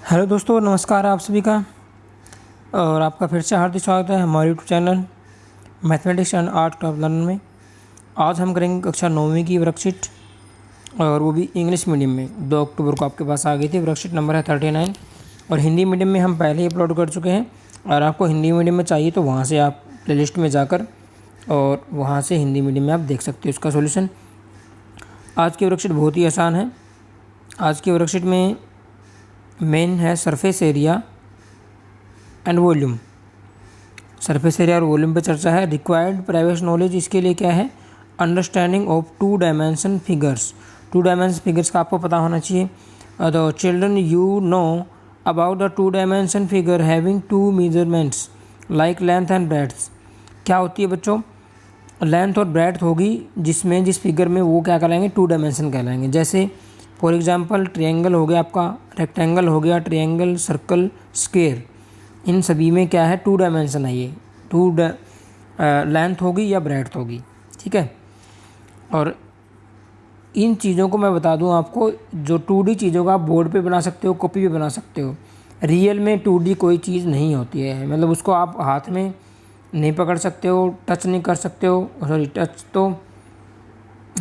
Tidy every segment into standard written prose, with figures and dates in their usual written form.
Hello दोस्तों, नमस्कार आप सभी का। और आपका फिर से हार्दिक स्वागत है हमारे YouTube channel mathematics and art club learn में। आज हम करेंगे कक्षा 9वीं की वर्कशीट, और वो भी इंग्लिश मीडियम में। 2 अक्टूबर को आपके पास आ गई थी। वर्कशीट नंबर है 39। और हिंदी मीडियम में हम पहले ही अपलोड कर चुके हैं। और आपको हिंदी मीडियम में चाहिए तो वहाँ से आप प्लेलिस्ट में जाकर और वहाँ से हिंदी मीडियम में आप देख सकते हो उसका सोल्यूशन। आज की वर्कशीट बहुत ही आसान है। आज की वर्कशीट में मेन है surface area and volume. Surface area और वॉल्यूम पे चर्चा है। रिक्वायर्ड प्राइवेट नॉलेज इसके लिए क्या है? Understanding of 2 dimension figures. 2 dimension figures का आपको पता होना चाहिए। The children you know about the 2 dimension figure having 2 measurements like length and breadth. क्या होती है बच्चों? लेंथ और ब्रेड्थ होगी जिसमें जिस फिगर में वो क्या कहलाएंगे? 2 डायमेंशन कहलाएंगे। जैसे फॉर एग्जांपल ट्रायंगल हो गया आपका, रेक्टेंगल हो गया, ट्रायंगल, सर्कल, स्क्वायर। इन सभी में क्या है? 2 डायमेंशन है। ये 2 लेंथ होगी या ब्रेड्थ होगी, ठीक है। और इन चीज़ों को मैं बता दूं आपको, जो 2D चीज़ों का आप बोर्ड पे बना सकते हो, कॉपी पे बना सकते हो। रियल में 2D कोई चीज़ नहीं होती है। मतलब उसको आप हाथ में नहीं पकड़ सकते हो, टच नहीं कर सकते हो। सॉरी, टच तो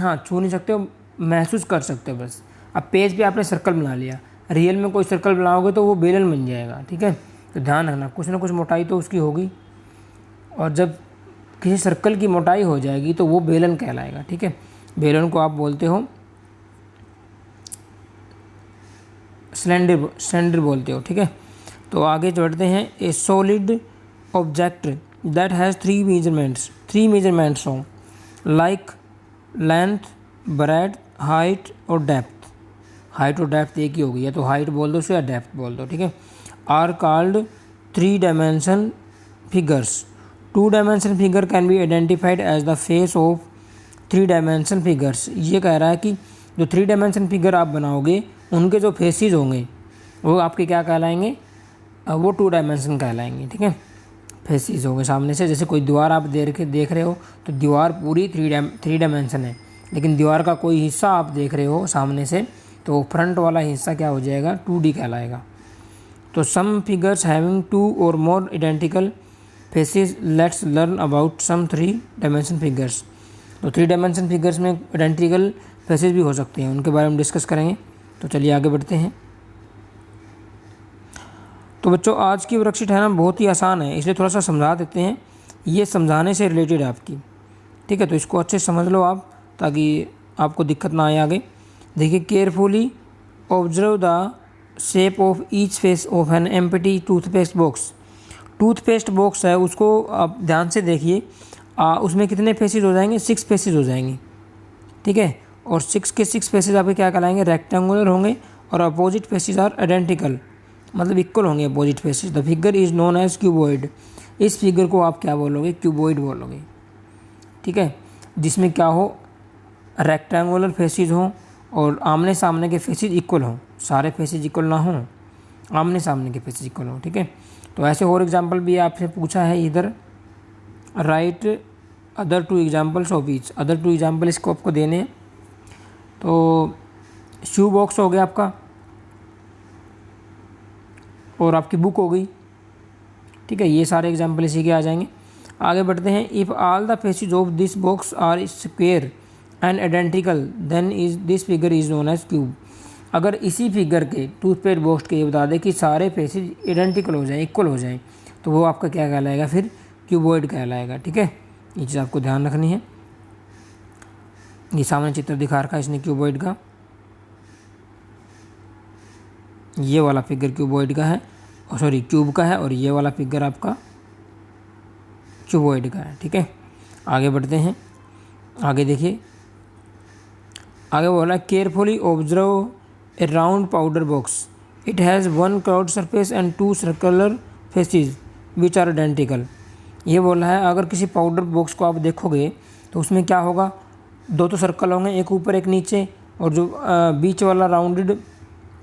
हाँ छू नहीं सकते हो, महसूस कर सकते हो बस। अब पेज पे आपने सर्कल बना लिया, रियल में कोई सर्कल बनाओगे तो वो बेलन बन जाएगा, ठीक है। तो ध्यान रखना, कुछ ना कुछ मोटाई तो उसकी होगी। और जब किसी सर्कल की मोटाई हो जाएगी तो वो बेलन कहलाएगा, ठीक है। बेलन को आप बोलते हो सिलेंडर बोलते हो, ठीक है। तो आगे बढ़ते हैं। ए solid object that has 3 measurements हो, लाइक लेंथ, ब्रेड्थ, हाइट और डेप्थ। हाइट और डेप्थ एक ही होगी, या तो हाइट बोल दो या डेप्थ बोल दो, ठीक है। Are called 3 dimension figures. 2 dimension figure can be identified as the face of 3 dimension figures. ये कह रहा है कि जो 3 डायमेंशन फिगर आप बनाओगे उनके जो फेसेस होंगे वो आपके क्या कहलाएंगे? वो 2 डायमेंशन कहलाएंगे, ठीक है। फेसेस होंगे सामने से। जैसे कोई दीवार आप देख रहे हो तो दीवार पूरी 3 डायमेंशन है, लेकिन दीवार का कोई हिस्सा आप देख रहे हो सामने से तो फ्रंट वाला हिस्सा क्या हो जाएगा? 2D कहलाएगा। तो some figures having 2 or more identical faces. Let's learn about some 3 dimension figures. तो 3 डायमेंशन फिगर्स में आइडेंटिकल फेसेस भी हो सकते हैं, उनके बारे में डिस्कस करेंगे। तो चलिए आगे बढ़ते हैं। तो बच्चों आज की वर्कशीट है ना, बहुत ही आसान है, इसलिए थोड़ा सा समझा देते हैं। ये समझाने से रिलेटेड है आपकी, ठीक है। तो इसको अच्छे से समझ लो आप, ताकि आपको दिक्कत ना आए आगे। देखिए, carefully observe the shape of each face of an empty toothpaste box. Toothpaste box है, उसको आप ध्यान से देखिए। उसमें कितने फेसेस हो जाएंगे? 6 फेसेस हो जाएंगे, ठीक है। और 6 के 6 फेसेस आपके क्या कहलाएंगे? रेक्टेंगुलर होंगे। और अपोजिट फेसेस आर आइडेंटिकल, मतलब इक्वल होंगे opposite faces. The figure is known as cuboid. इस फिगर को आप क्या बोलोगे? क्यूबॉइड बोलोगे, ठीक है। जिसमें क्या हो? रेक्टेंगुलर फेसेस हों और आमने सामने के फेसेस इक्वल हों। सारे फेसेस इक्वल ना हों, आमने सामने के फेसेस इक्वल हों, ठीक है। तो ऐसे और एग्जांपल भी आपसे पूछा है इधर। Right other 2 examples of each. Other 2 example इसको आपको देने हैं। तो शू बॉक्स हो गया आपका, और आपकी बुक हो गई, ठीक है। ये सारे एग्जांपल इसी के आ जाएंगे। आगे बढ़ते हैं। If all the faces of this box are square and identical then is this figure is known as cube. अगर इसी फिगर के टूथपेस्ट बॉक्स के ये बता दें कि सारे फेसेस आइडेंटिकल हो जाएं, इक्वल हो जाएं, तो वो आपका क्या कहलाएगा? फिर क्यूबॉइड कहलाएगा, ठीक है। ये चीज़ आपको ध्यान रखनी है। ये सामने चित्र दिखा रखा है इसने क्यूबॉइड का। ये वाला फिगर क्यूबॉइड का है, सॉरी क्यूब का है, और ये वाला फिगर आपका क्यूबॉइड का है, ठीक है। आगे बढ़ते हैं। आगे देखिए, आगे बोला carefully observe a round powder box. It has 1 curved surface and 2 circular faces which are identical. ये बोला है अगर किसी पाउडर बॉक्स को आप देखोगे तो उसमें क्या होगा? 2 तो सर्कल होंगे, एक ऊपर एक नीचे, और जो बीच वाला राउंडेड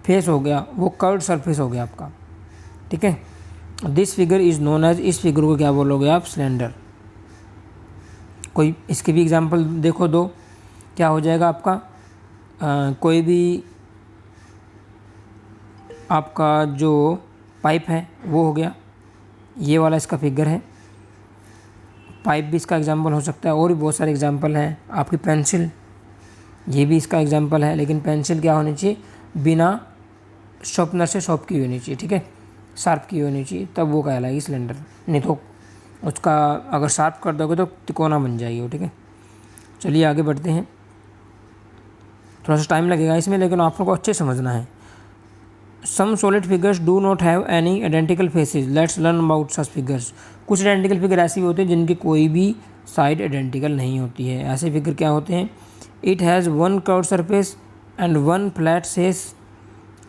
फेस हो गया वो कर्व्ड सरफेस हो गया आपका, ठीक है। This figure is known as, इस फिगर को क्या बोलोगे आप? सिलेंडर। कोई इसके भी एग्जांपल देखो 2, क्या हो जाएगा आपका? कोई भी आपका जो पाइप है वो हो गया, ये वाला इसका फिगर है। पाइप भी इसका एग्जांपल हो सकता है, और भी बहुत सारे एग्जांपल हैं। आपकी पेंसिल, ये भी इसका एग्जांपल है, लेकिन पेंसिल क्या होनी चाहिए, बिना शार्पनर से शार्प की होनी चाहिए, ठीक है, शार्प की होनी चाहिए, तब वो कहलाएगी सिलेंडर। नहीं तो उसका अगर शार्प कर दोगे तो तिकोना बन जाएगी वो, ठीक है। चलिए आगे बढ़ते हैं। थोड़ा सा टाइम लगेगा इसमें, लेकिन आप लोगों को अच्छे समझना है। Some solid figures do not have any identical faces, let's learn about such figures. कुछ आइडेंटिकल फिगर ऐसे भी होते हैं जिनकी कोई भी साइड आइडेंटिकल नहीं होती है। ऐसे फिगर क्या होते हैं, it has one curve surface and one flat face,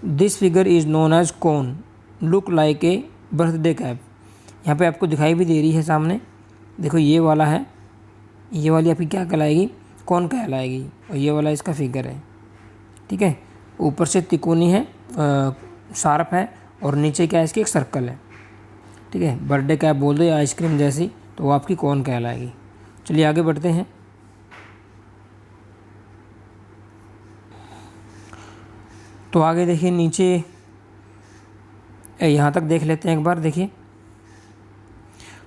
this figure is known as cone, look like a birthday cap. यहाँ पे आपको दिखाई भी दे रही है सामने, देखो ये वाला है, ये वाली आपकी क्या कहलाएगी, कौन कहलाएगी, और ये वाला इसका फिगर है, ठीक है। ऊपर से तिकोनी है, शार्प है, और नीचे क्या है इसकी एक सर्कल है, ठीक है। बर्थडे कैप बोल दो या आइसक्रीम जैसी, तो वो आपकी कौन कहलाएगी। चलिए आगे बढ़ते हैं। तो आगे देखिए, नीचे यहाँ तक देख लेते हैं एक बार, देखिए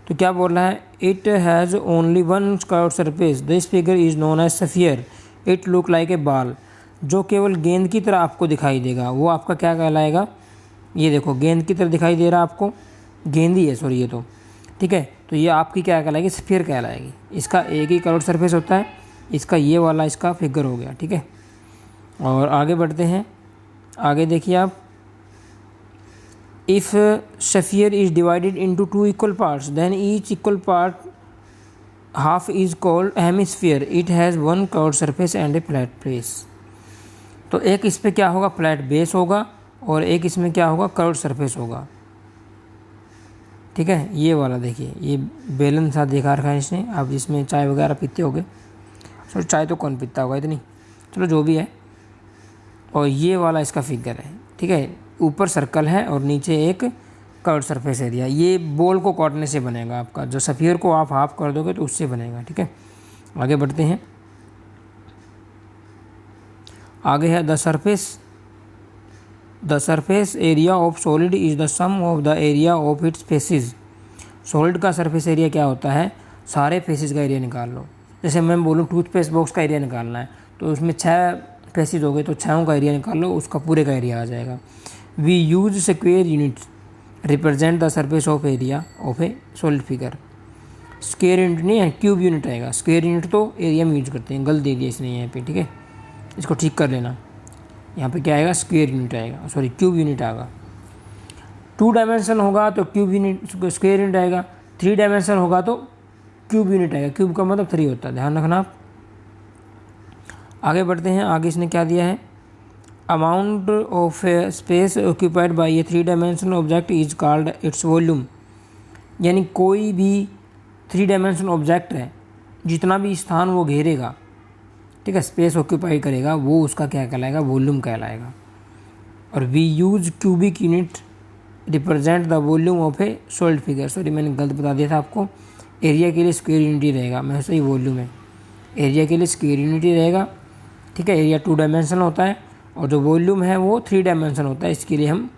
तो क्या बोल रहा है, it has only one curved surface, this figure is known as sphere, it look like a ball. जो केवल गेंद की तरह आपको दिखाई देगा वो आपका क्या कहलाएगा, ये देखो गेंद की तरह दिखाई दे रहा है आपको, गेंद ही है सॉरी ये तो, ठीक है। तो ये आपकी क्या कहलाएगी, स्फीयर कहलाएगी। इसका एक ही कर्व्ड सरफेस होता है, इसका ये वाला इसका फिगर हो गया, ठीक है। और आगे बढ़ते हैं। आगे देखिए आप, if sphere is divided into two equal parts then each equal part half is called hemisphere, it has one curved surface and a flat base. तो एक इस पे क्या होगा, फ्लैट बेस होगा, और एक इसमें क्या होगा, कर्व्ड सरफेस होगा, ठीक है। ये वाला देखिए, ये बेलन सा दिखा रखा है इसने, आप जिसमें चाय वगैरह पीते होगे, सो चाय तो कौन पीता होगा इतनी, चलो जो भी है। और ये वाला इसका फिगर है, ठीक है। ऊपर सर्कल है और नीचे एक कर्व्ड सरफेस एरिया। ये बॉल को काटने से बनेगा आपका, जो सफियर को आप हाफ कर दोगे तो उससे बनेगा, ठीक है। आगे बढ़ते हैं। आगे है the surface area of solid is the sum of the area of its faces. Solid का सरफेस एरिया क्या होता है, सारे फेसेस का एरिया निकाल लो। जैसे मैं बोलूँ टूथपेस्ट बॉक्स का एरिया निकालना है, तो उसमें 6 फेसेस हो गए, तो 6 का एरिया निकाल लो, उसका पूरे का एरिया आ जाएगा। We use square unit represent the surface of area of a solid figure. Square unit नहीं है, क्यूब यूनिट आएगा। स्क्वेयर यूनिट तो एरिया में यूज करते हैं, गलत दे दिया इसने यहाँ पे, ठीक है, इसको ठीक कर लेना। यहाँ पे क्या आएगा, स्क्वेयर यूनिट आएगा, सॉरी क्यूब यूनिट आएगा। 2 डायमेंशन होगा तो क्यूब यूनिट स्क्वेयर यूनिट आएगा, 3 डायमेंशन होगा तो क्यूब यूनिट आएगा। क्यूब का मतलब 3 होता है, ध्यान रखना आप। आगे बढ़ते हैं। आगे इसने क्या दिया है, amount of space occupied by A 3 dimensional object is called its volume. यानी कोई भी 3 डायमेंशनल ऑब्जेक्ट है, जितना भी स्थान वो घेरेगा, ठीक है, स्पेस ऑक्यूपाई करेगा, वो उसका क्या कहलाएगा, वॉल्यूम कहलाएगा। और we use cubic unit represent the volume of a solid figure. Sorry मैंने गलत बता दिया था आपको, एरिया के लिए स्क्वायर यूनिट ही रहेगा, मैं सही वॉल्यूम है, एरिया के लिए स्क्वायर यूनिट ही रहेगा, ठीक है। एरिया 2 डायमेंशन होता है, और जो वॉल्यूम है वो 3 डायमेंशन होता है, इसके लिए हम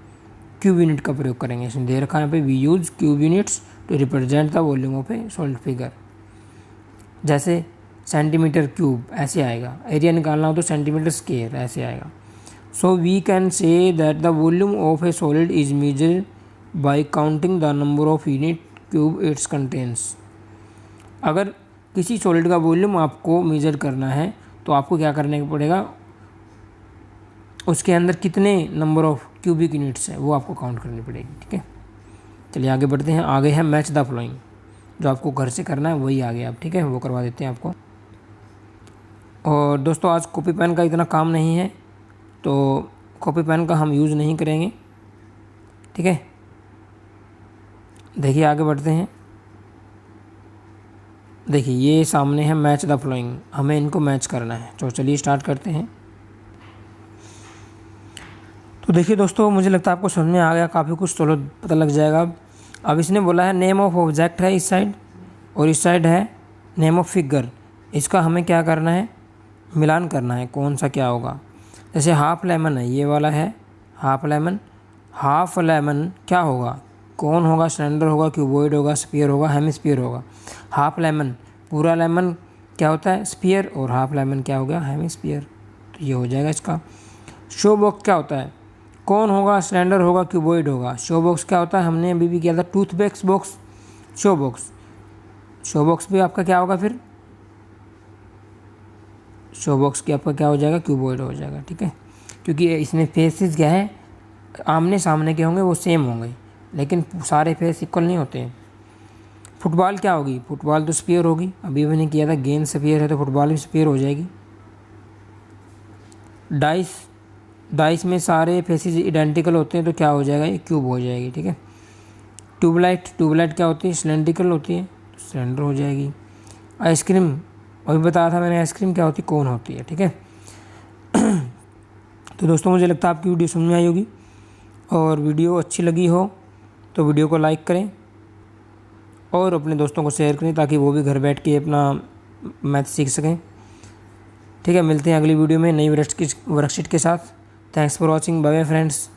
क्यूब यूनिट का प्रयोग करेंगे। इसमें दे रखा है यहाँ पे, we use cube units to represent the volume of a solid figure. जैसे सेंटीमीटर क्यूब ऐसे आएगा, एरिया निकालना हो तो सेंटीमीटर स्क्वायर ऐसे आएगा। So we can say that the volume of a solid is measured by counting the number of unit cube its contains. अगर किसी सॉलिड का वॉल्यूम आपको मेजर करना है तो आपको क्या करने पड़ेगा, उसके अंदर कितने नंबर ऑफ क्यूबिक यूनिट्स हैं वो आपको काउंट करनी पड़ेगी, ठीक है। चलिए आगे बढ़ते हैं। आगे है मैच द फ्लोइंग, जो आपको घर से करना है वही आगे आप, ठीक है, वो करवा देते हैं आपको। और दोस्तों आज कॉपी पेन का इतना काम नहीं है, तो कॉपी पेन का हम यूज़ नहीं करेंगे, ठीक है। देखिए आगे बढ़ते हैं। देखिए ये सामने है मैच द फ्लोइंग, हमें इनको मैच करना है, तो चलिए स्टार्ट करते हैं। तो देखिए दोस्तों, मुझे लगता है आपको समझ में आ गया, काफ़ी कुछ चलो पता लग जाएगा। अब इसने बोला है नेम ऑफ ऑब्जेक्ट है इस साइड, और इस साइड है नेम ऑफ फिगर। इसका हमें क्या करना है, मिलान करना है, कौन सा क्या होगा। जैसे हाफ लेमन है, ये वाला है हाफ लेमन, हाफ लेमन क्या होगा? कौन होगा? सिलेंडर होगा, क्यूबॉइड होगा, स्फीयर होगा, हेमिस्फीयर होगा? हाफ लेमन, पूरा लेमन क्या होता है? स्फीयर, और हाफ लेमन क्या हो गया? हेमिस्फीयर। तो ये हो जाएगा इसका। शो बॉक्स क्या होता है? कौन होगा? सिलेंडर होगा, क्यूबॉइड होगा? शो बॉक्स क्या होता है? हमने अभी भी किया था tooth paste box, show box. Show box भी आपका क्या होगा फिर? शो बॉक्स की आपका क्या हो जाएगा? क्यूबॉइड हो जाएगा, ठीक है। क्योंकि इसमें फेसेस क्या है, आमने सामने के होंगे, वो सेम होंगे, लेकिन सारे फेस इक्वल नहीं होते हैं। फुटबॉल क्या होगी? फुटबॉल तो स्फीयर होगी, अभी मैंने किया था गेंद स्फीयर है, तो फुटबॉल भी स्फीयर हो जाएगी। डाइस, डाइस में सारे फेसेस इडेंटिकल होते हैं, तो क्या हो जाएगा? ये क्यूब हो जाएगी, ठीक है। ट्यूबलाइट, ट्यूबलाइट क्या होती है? सिलेंड्रिकल होती है, तो सिलेंडर हो जाएगी। आइसक्रीम, अभी बताया था मैंने, आइसक्रीम क्या होती है? कोन होती है, ठीक है। तो दोस्तों मुझे लगता है आपकी वीडियो समझ में आई होगी, और वीडियो अच्छी लगी हो तो वीडियो को लाइक करें और अपने दोस्तों को शेयर करें, ताकि वो भी घर बैठ के अपना मैथ सीख सकें, ठीक है। मिलते हैं अगली वीडियो में नई वर्कशीट के साथ। Thanks for watching, bye bye friends.